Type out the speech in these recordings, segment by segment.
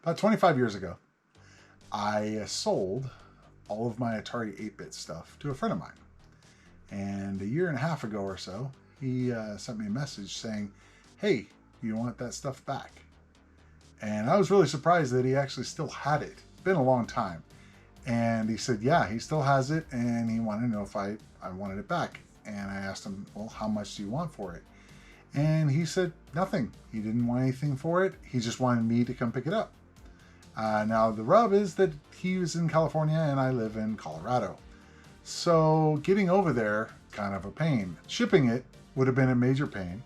About 25 years ago, I sold all of my Atari 8-bit stuff to a friend of mine. And a year and a half ago or so, he sent me a message saying, hey, you want that stuff back? And I was really surprised that he actually still had it. Been a long time. And he said, yeah, he still has it, and he wanted to know if I wanted it back. And I asked him, well, how much do you want for it? And he said nothing. He didn't want anything for it. He just wanted me to come pick it up. Now, the rub is that he was in California and I live in Colorado. So getting over there, kind of a pain. Shipping it would have been a major pain.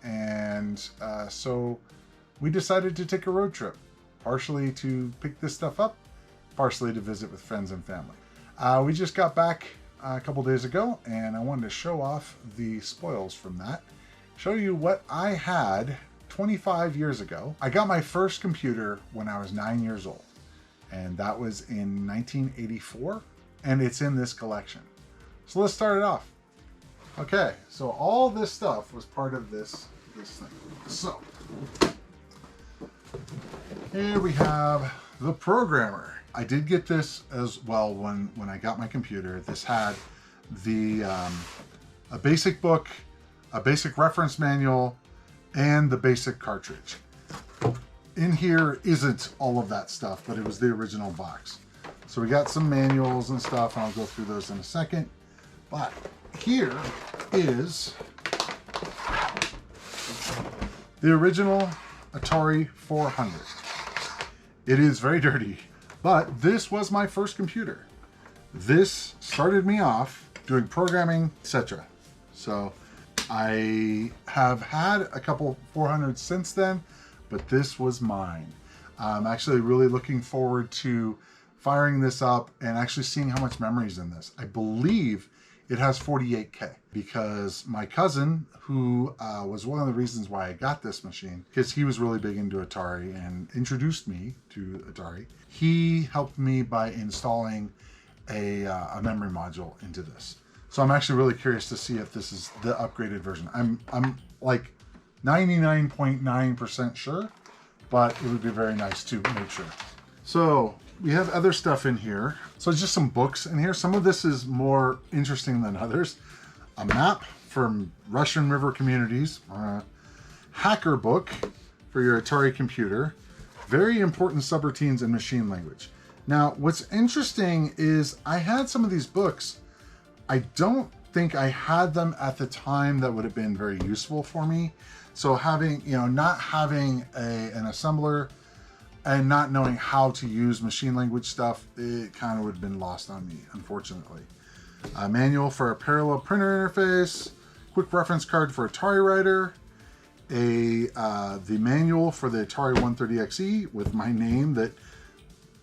And so we decided to take a road trip, partially to pick this stuff up, partially to visit with friends and family. We just got back a couple days ago, and I wanted to show off the spoils from that. Show you what I had 25 years ago. I got my first computer when I was 9 years old, and that was in 1984, and it's in this collection. So let's start it off. Okay, so all this stuff was part of this thing. So here we have the programmer. I did get this as well when I got my computer. This had the a basic book, a basic reference manual, and the basic cartridge. In here isn't all of that stuff, but it was the original box. So we got some manuals and stuff, and I'll go through those in a second. But here is the original Atari 400. It is very dirty, but this was my first computer. This started me off doing programming, etc. So I have had a couple 400s since then, but this was mine. I'm actually really looking forward to firing this up and actually seeing how much memory is in this. I believe it has 48K because my cousin, who was one of the reasons why I got this machine, because he was really big into Atari and introduced me to Atari, he helped me by installing a memory module into this. So I'm actually really curious to see if this is the upgraded version. I'm like 99.9% sure, but it would be very nice to make sure. So we have other stuff in here. So just some books in here. Some of this is more interesting than others. A map from Russian River communities, hacker book for your Atari computer, very important subroutines in machine language. Now, what's interesting is I had some of these books. I don't think I had them at the time that would have been very useful for me. So having, not having an assembler and not knowing how to use machine language stuff, it kind of would have been lost on me, unfortunately. A manual for a parallel printer interface, quick reference card for Atari Writer, the manual for the Atari 130XE with my name that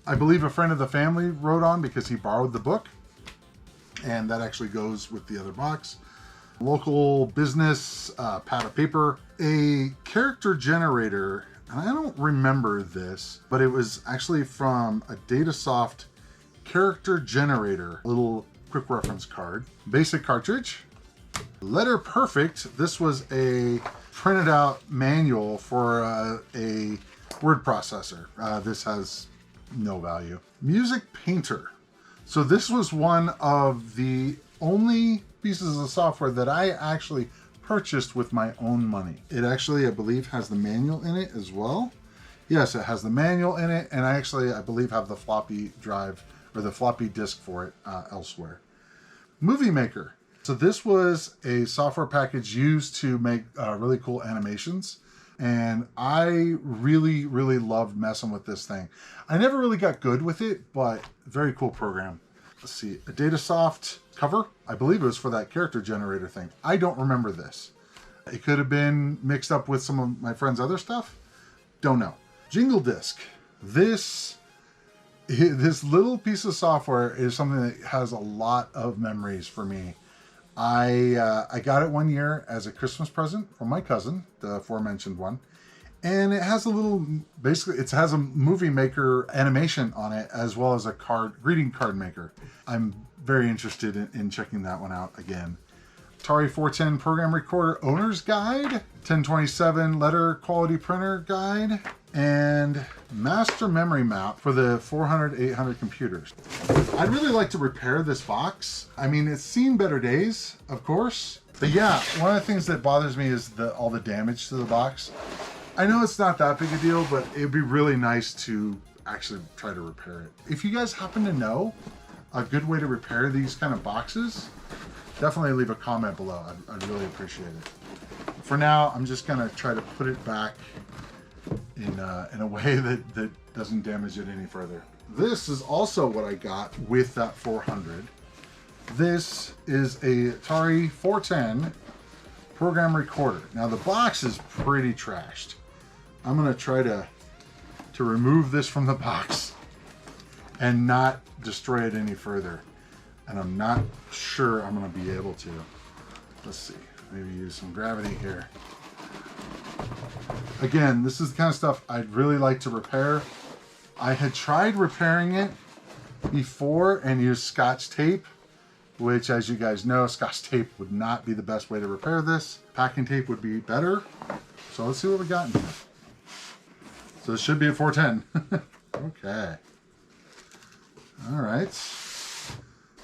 I believe a friend of the family wrote on because he borrowed the book, and that actually goes with the other box. Local business, pad of paper, a character generator, and I don't remember this, but it was actually from a Datasoft character generator, little quick reference card, basic cartridge, Letter Perfect. This was a printed out manual for a word processor. This has no value. Music Painter. So this was one of the only pieces of software that I actually purchased with my own money. It actually, I believe, has the manual in it as well. Yes, it has the manual in it, and I believe, have the floppy drive or the floppy disk for it elsewhere. Movie Maker. So this was a software package used to make really cool animations. And I really, really loved messing with this thing. I never really got good with it, but very cool program. Let's see, a Datasoft cover. I believe it was for that character generator thing. I don't remember this. It could have been mixed up with some of my friend's other stuff. Don't know. Jingle Disc. This little piece of software is something that has a lot of memories for me. I got it one year as a Christmas present from my cousin, the aforementioned one. And it has a little, basically, it has a movie maker animation on it, as well as a greeting card maker. I'm very interested in checking that one out again. ATARI 410 program recorder owner's guide, 1027 letter quality printer guide, and master memory map for the 400-800 computers. I'd really like to repair this box. I mean, it's seen better days, of course. But yeah, one of the things that bothers me is all the damage to the box. I know it's not that big a deal, but it'd be really nice to actually try to repair it. If you guys happen to know a good way to repair these kind of boxes, definitely leave a comment below. I'd really appreciate it. For now, I'm just gonna try to put it back in a way that doesn't damage it any further. This is also what I got with that 400. This is a ATARI 410 program recorder. Now the box is pretty trashed. I'm gonna try to remove this from the box and not destroy it any further. And I'm not sure I'm gonna be able to. Let's see, maybe use some gravity here. Again, this is the kind of stuff I'd really like to repair. I had tried repairing it before and used Scotch tape, which, as you guys know, Scotch tape would not be the best way to repair this. Packing tape would be better. So let's see what we got in here. So this should be a 410. Okay. All right.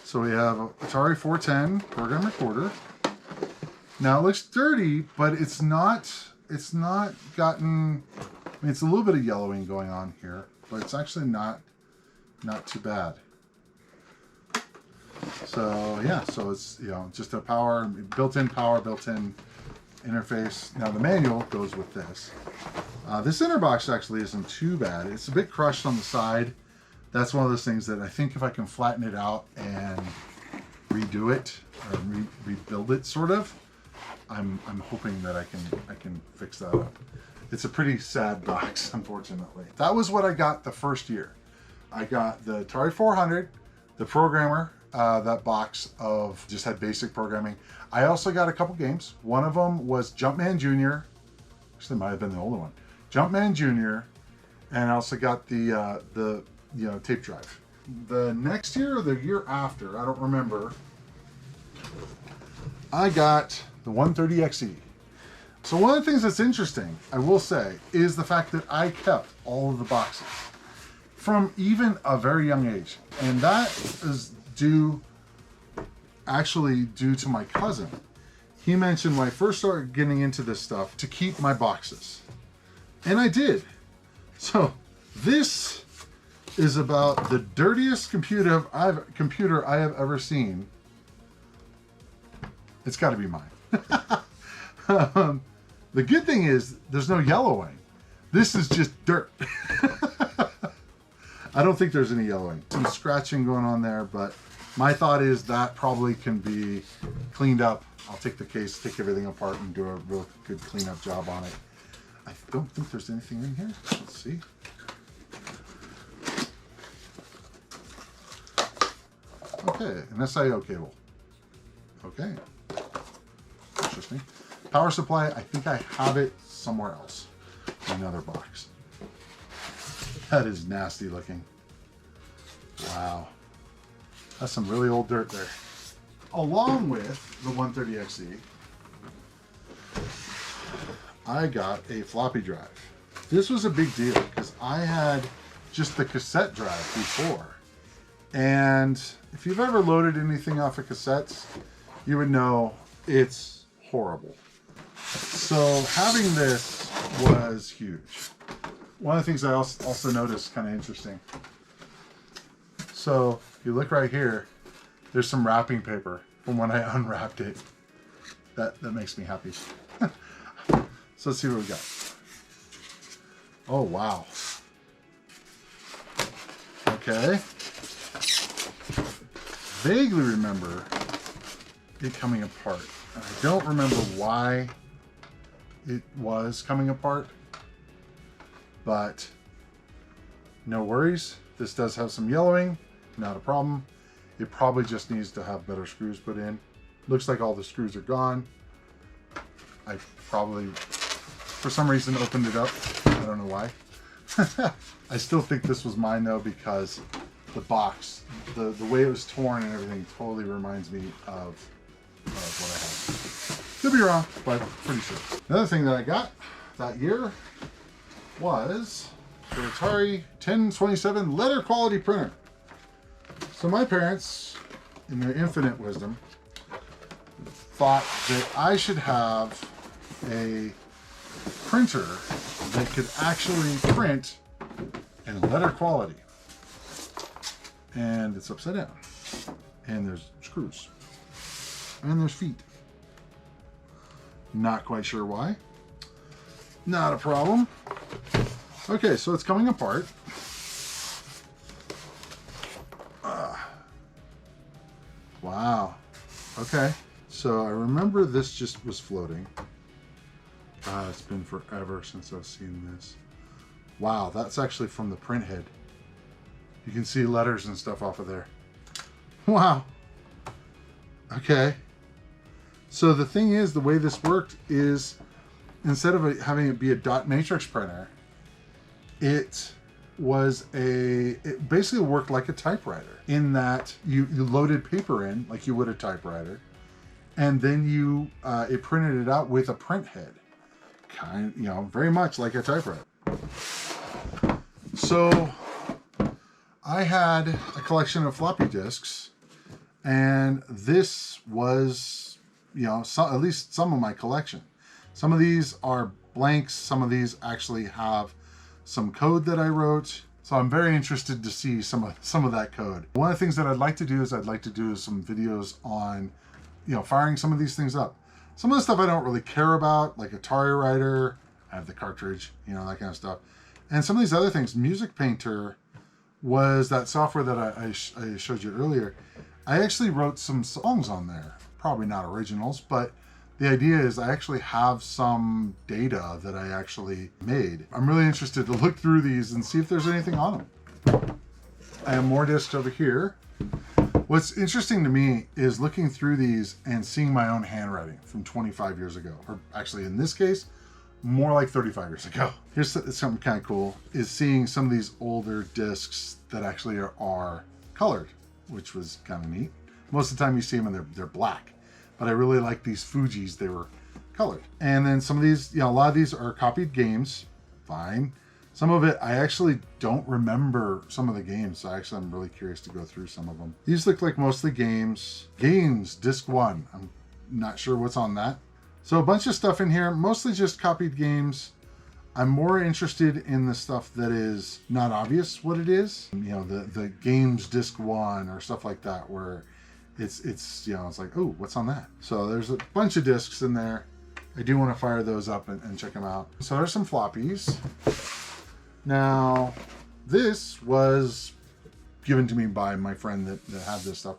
So we have ATARI 410 program recorder. Now it looks dirty, but it's not gotten, I mean, it's a little bit of yellowing going on here, but it's actually not too bad. So yeah, so it's, you know, just a built-in power, built-in interface. Now the manual goes with this. This inner box actually isn't too bad. It's a bit crushed on the side. That's one of those things that I think if I can flatten it out and redo it, or rebuild it sort of, I'm hoping that I can fix that up. It's a pretty sad box, unfortunately. That was what I got the first year. I got the ATARI 400, the programmer, that box of just had basic programming. I also got a couple games. One of them was Jumpman Jr. Actually, it might have been the older one. Jumpman Jr. And I also got the tape drive. The next year or the year after, I don't remember, I got the 130XE. So one of the things that's interesting, I will say, is the fact that I kept all of the boxes from even a very young age. And that is actually due to my cousin. He mentioned when I first started getting into this stuff to keep my boxes. And I did. So this is about the dirtiest computer I have ever seen. It's got to be mine. The good thing is there's no yellowing. This is just dirt. I don't think there's any yellowing. Some scratching going on there, but my thought is that probably can be cleaned up. I'll take the case, take everything apart, and do a real good cleanup job on it. I don't think there's anything in here. Let's see. Okay, an SIO cable. Okay. Interesting. Power supply, I think I have it somewhere else. In another box. That is nasty looking. Wow. That's some really old dirt there. Along with the 130XE, I got a floppy drive. This was a big deal because I had just the cassette drive before. And if you've ever loaded anything off of cassettes, you would know it's horrible. So having this was huge. One of the things I also noticed kind of interesting. So if you look right here, there's some wrapping paper from when I unwrapped it. That makes me happy. So let's see what we got. Oh, wow. Okay. Vaguely remember it coming apart. I don't remember why it was coming apart, but no worries. This does have some yellowing, not a problem. It probably just needs to have better screws put in. Looks like all the screws are gone. I probably, for some reason, opened it up. I don't know why. I still think this was mine though, because the box, the way it was torn and everything totally reminds me of what I have. Could be wrong, but pretty sure. Another thing that I got that year was the ATARI 1027 letter quality printer. So my parents, in their infinite wisdom, thought that I should have a printer that could actually print in letter quality. And it's upside down. And there's screws. And there's feet. Not quite sure why. Not a problem. Okay, so it's coming apart. Wow. Okay. So I remember this just was floating. It's been forever since I've seen this. Wow, that's actually from the print head. You can see letters and stuff off of there. Wow. Okay. So the thing is, the way this worked is, instead of having it be a dot matrix printer, it basically worked like a typewriter, in that you loaded paper in like you would a typewriter, and then it printed it out with a print head, very much like a typewriter. So I had a collection of floppy disks, and this was, at least some of my collection. Some of these are blanks. Some of these actually have some code that I wrote. So I'm very interested to see some of that code. One of the things that I'd like to do is some videos on, firing some of these things up. Some of the stuff I don't really care about, like ATARI Writer. I have the cartridge, that kind of stuff. And some of these other things, Music Painter was that software that I showed you earlier. I actually wrote some songs on there. Probably not originals, but the idea is I actually have some data that I actually made. I'm really interested to look through these and see if there's anything on them. I have more discs over here. What's interesting to me is looking through these and seeing my own handwriting from 25 years ago, or actually in this case, more like 35 years ago. Here's something kind of cool, is seeing some of these older discs that actually are colored, which was kind of neat. Most of the time you see them and they're black, but I really like these Fujis, they were colored. And then some of these, a lot of these are copied games, fine. Some of it, I actually don't remember some of the games, so I'm really curious to go through some of them. These look like mostly games. Games, disc 1, I'm not sure what's on that. So a bunch of stuff in here, mostly just copied games. I'm more interested in the stuff that is not obvious what it is. The games disc 1 or stuff like that, where it's like, oh, what's on that? So there's a bunch of discs in there. I do want to fire those up and check them out. So there's some floppies. Now, this was given to me by my friend that had this stuff.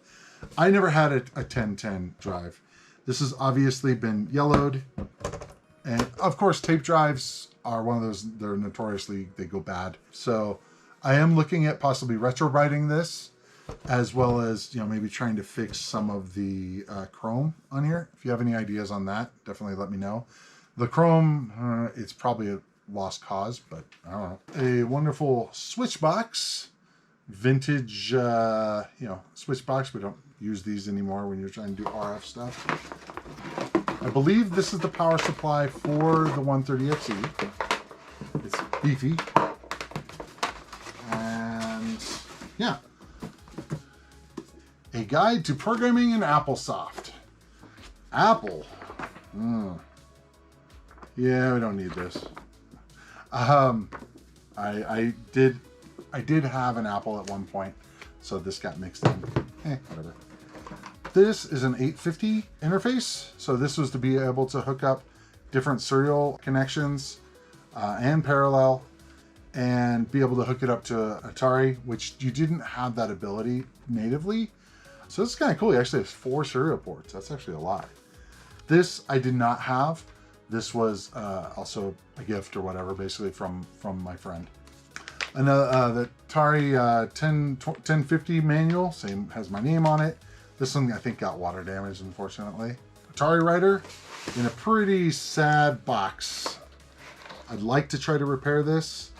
I never had a 1010 drive. This has obviously been yellowed. And of course, tape drives are one of those, they go bad. So I am looking at possibly retrowriting this, as well as, maybe trying to fix some of the chrome on here. If you have any ideas on that, definitely let me know. The chrome, it's probably a lost cause, but I don't know. A wonderful switch box, vintage, switch box. We don't use these anymore when you're trying to do RF stuff. I believe this is the power supply for the 130XE. It's beefy. And yeah. A guide to programming in AppleSoft. Apple. Yeah, we don't need this. I did have an Apple at one point, so this got mixed in. Whatever. This is an 850 interface. So this was to be able to hook up different serial connections and parallel, and be able to hook it up to ATARI, which you didn't have that ability natively. So this is kind of cool. You actually have 4 serial ports. That's actually a lot. This I did not have. This was also a gift or whatever, basically from my friend. Another the ATARI 1050 manual, same, has my name on it. This one I think got water damage, unfortunately. ATARI Writer in a pretty sad box. I'd like to try to repair this.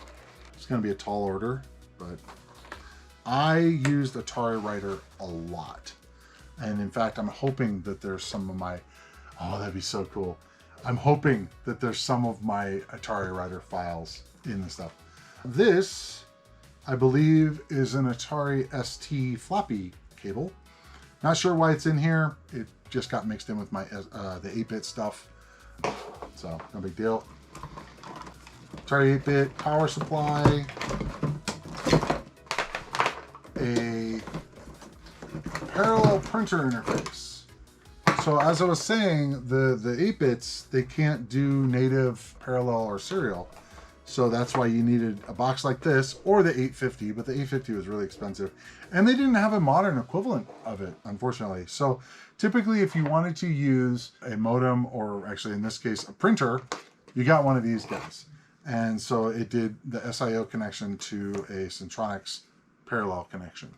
It's going to be a tall order, but I used ATARI Writer a lot. And in fact, I'm hoping that there's some of my, oh, that'd be so cool. I'm hoping that there's some of my Atari Writer files in the stuff. This, I believe, is an Atari ST floppy cable. Not sure why it's in here. It just got mixed in with my the 8-bit stuff. So, no big deal. Atari 8-bit power supply. A parallel printer interface. So as I was saying, the 8-bits, they can't do native parallel or serial. So that's why you needed a box like this or the 850, but the 850 was really expensive. And they didn't have a modern equivalent of it, unfortunately. So typically if you wanted to use a modem, or actually in this case, a printer, you got one of these guys. And so it did the SIO connection to a Centronics parallel connection.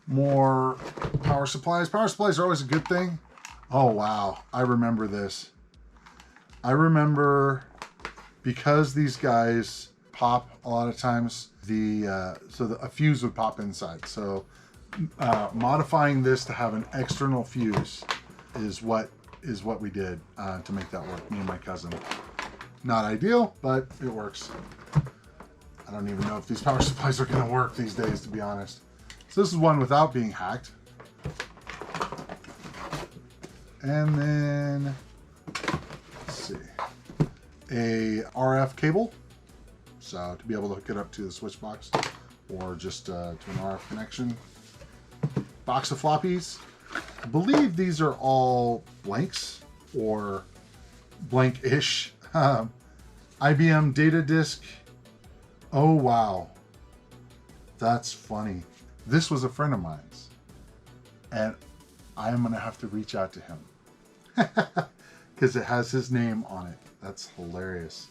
More power supplies. Power supplies are always a good thing. Oh, wow. I remember this. I remember, because these guys pop a lot of times, a fuse would pop inside. So modifying this to have an external fuse is what we did to make that work, me and my cousin. Not ideal, but it works. I don't even know if these power supplies are going to work these days, to be honest. So this is one without being hacked. And then, let's see, a RF cable. So to be able to hook it up to the switch box, or just to an RF connection. Box of floppies. I believe these are all blanks, or blank-ish. IBM data disk. Oh, wow. That's funny. This was a friend of mine's, and I'm going to have to reach out to him because it has his name on it. That's hilarious.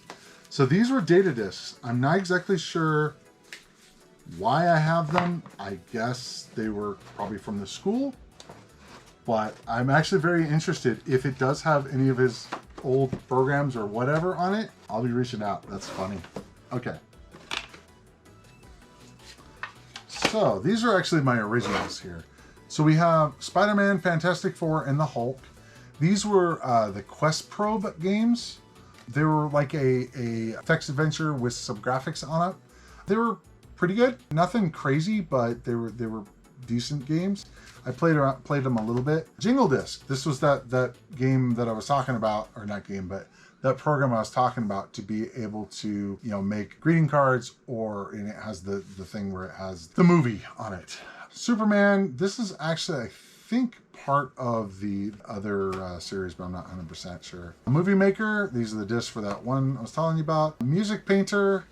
So these were data disks. I'm not exactly sure why I have them. I guess they were probably from the school, but I'm actually very interested. If it does have any of his old programs or whatever on it, I'll be reaching out. That's funny. Okay. So these are actually my originals here. So we have Spider-Man, Fantastic Four, and the Hulk. These were the Quest Probe games. They were like a text adventure with some graphics on it. They were pretty good. Nothing crazy, but they were decent games. I played them a little bit. Jingle Disc. This was that game that I was talking about, or not game, but that program I was talking about, to be able to, make greeting cards, and it has the thing where it has the movie on it. Superman, this is actually, I think, part of the other series, but I'm not 100% sure. Movie Maker, these are the discs for that one I was telling you about. Music Painter,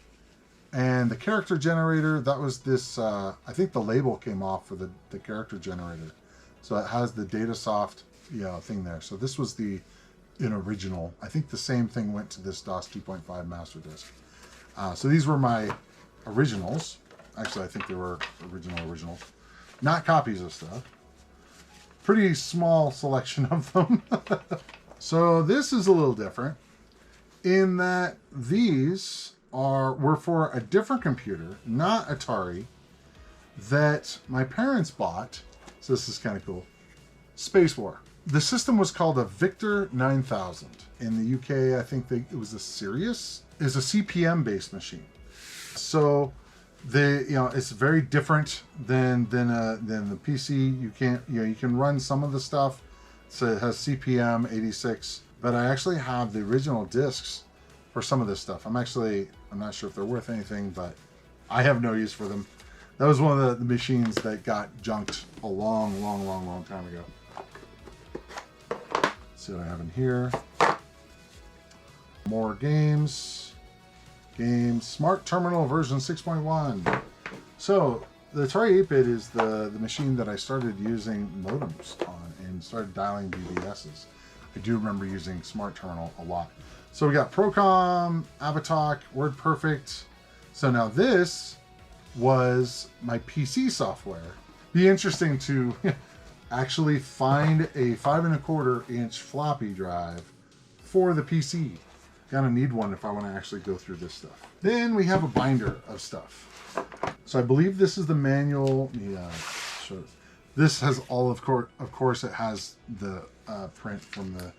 and the character generator, that was this, I think the label came off for the character generator. So it has the Datasoft, thing there. So this was an original. I think the same thing went to this DOS 2.5 master disk. So these were my originals. Actually, I think they were originals. Not copies of stuff. Pretty small selection of them. So this is a little different in that these were for a different computer, not Atari, that my parents bought. So this is kind of cool. Space War. The system was called a Victor 9000. In the UK, I think it was a Sirius. It's a CPM-based machine. So it's very different than the PC. You can run some of the stuff. So it has CPM 86, but I actually have the original discs for some of this stuff. I'm not sure if they're worth anything, but I have no use for them. That was one of the machines that got junked a long time ago. Let's see what I have in here. More games. Smart Terminal version 6.1. So the Atari 8-bit is the machine that I started using modems on and started dialing BBSs. I do remember using Smart Terminal a lot. So we got Procom, Avatalk, WordPerfect. So now this was my PC software. Be interesting to actually find a 5.25-inch floppy drive for the PC. Gonna need one if I want to actually go through this stuff. Then we have a binder of stuff. So I believe this is the manual. Yeah, sure. This has all of course it has the print from the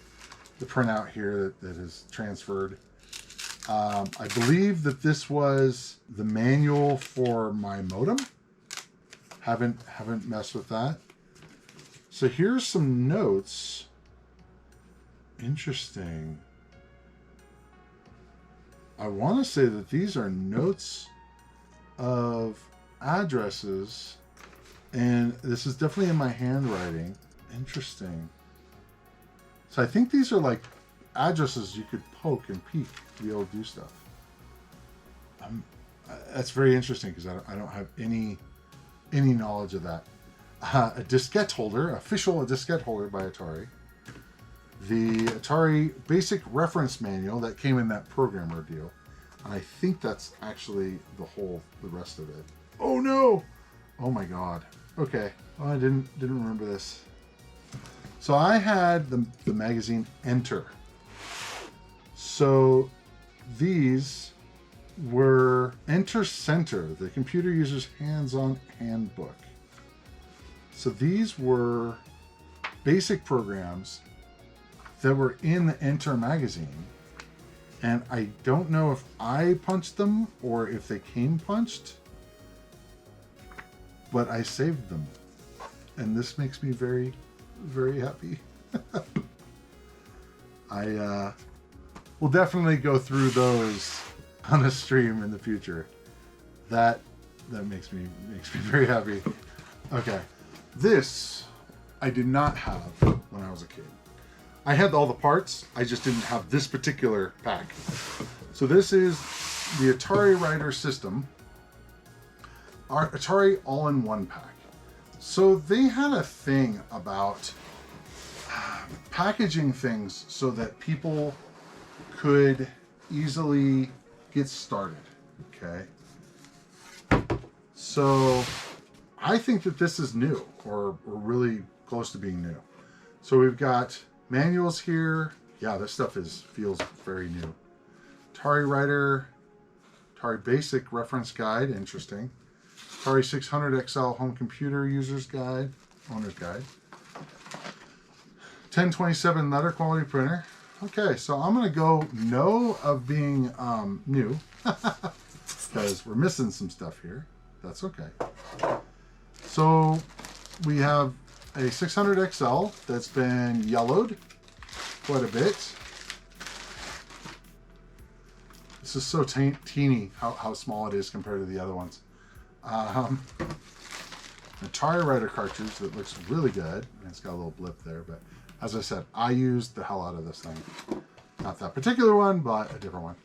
printout here that is transferred. I believe that this was the manual for my modem. Haven't messed with that. So here's some notes. Interesting. I want to say that these are notes of addresses, and this is definitely in my handwriting. Interesting. So I think these are like addresses you could poke and peek to be able to do stuff. That's very interesting because I don't have any knowledge of that. A diskette holder, official diskette holder by Atari. The Atari Basic Reference Manual that came in that programmer deal. And I think that's actually the rest of it. Oh no! Oh my god. Okay. Oh, I didn't remember this. So I had the magazine Enter. So these were Enter Center, the computer user's hands-on handbook. So these were basic programs that were in the Enter magazine. And I don't know if I punched them or if they came punched, but I saved them. And this makes me very, very happy. I will definitely go through those on a stream in the future. That makes me very happy. Okay. This I did not have when I was a kid. I had all the parts, I just didn't have this particular pack. So this is the Atari Writer System, our Atari All-in-One pack. So they had a thing about packaging things so that people could easily get started, okay? So I think that this is new, or really close to being new. So we've got manuals here. Yeah, this stuff feels very new. Atari Writer, Atari Basic Reference Guide, interesting. Atari 600 XL Home Computer User's Guide, Owner's Guide. 1027 letter quality printer. Okay, so I'm gonna go no of being new, because we're missing some stuff here. That's okay. So we have a 600 XL that's been yellowed quite a bit. This is so teeny how small it is compared to the other ones. Atari Writer cartridge that looks really good. It's got a little blip there, but as I said, I used the hell out of this thing. Not that particular one, but a different one.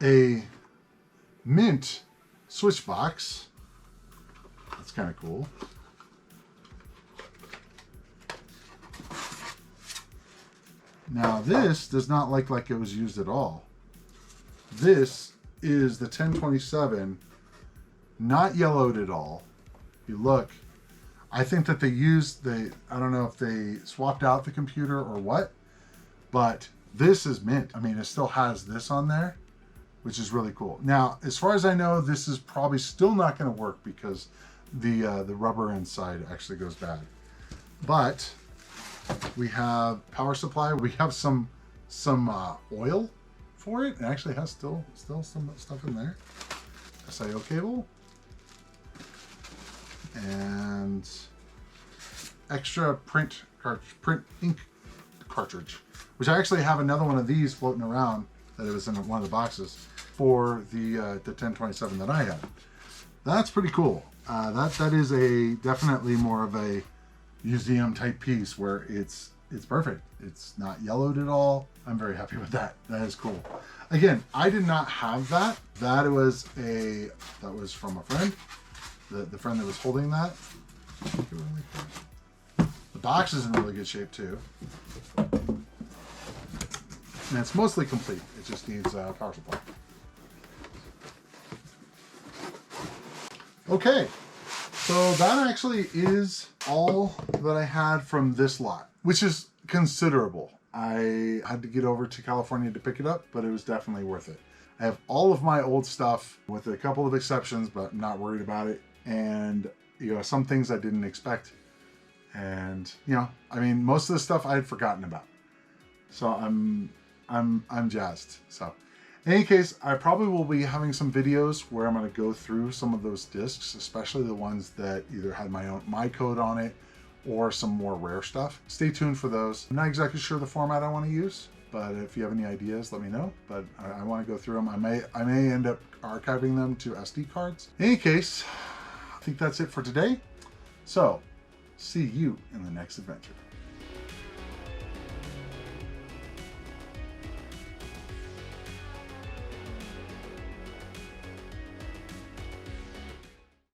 A mint switch box. That's kind of cool. Now this does not look like it was used at all. This is the 1027, not yellowed at all. If you look, I think that they used I don't know if they swapped out the computer or what, but this is mint. I mean, it still has this on there, which is really cool. Now, as far as I know, this is probably still not going to work because the rubber inside actually goes bad. But we have power supply. We have some oil for it. It actually has still some stuff in there. SIO cable and extra print ink cartridge, which I actually have another one of these floating around that it was in one of the boxes for the 1027 that I had. That's pretty cool. That is definitely more of a museum type piece where it's perfect. It's not yellowed at all. I'm very happy with that. That is cool. Again, I did not have that. That was from a friend. The friend that was holding that. The box is in really good shape too. And it's mostly complete. It just needs a power supply. Okay, so that actually is all that I had from this lot, which is considerable. I had to get over to California to pick it up, but it was definitely worth it. I have all of my old stuff with a couple of exceptions, but I'm not worried about it. And some things I didn't expect And you know, I mean, most of the stuff I had forgotten about. So I'm jazzed. So in any case, I probably will be having some videos where I'm going to go through some of those discs, especially the ones that either had my code on it or some more rare stuff. Stay tuned for those. I'm not exactly sure the format I want to use, but if you have any ideas, let me know. But I want to go through them. I may end up archiving them to SD cards. In any case, I think that's it for today. So see you in the next adventure.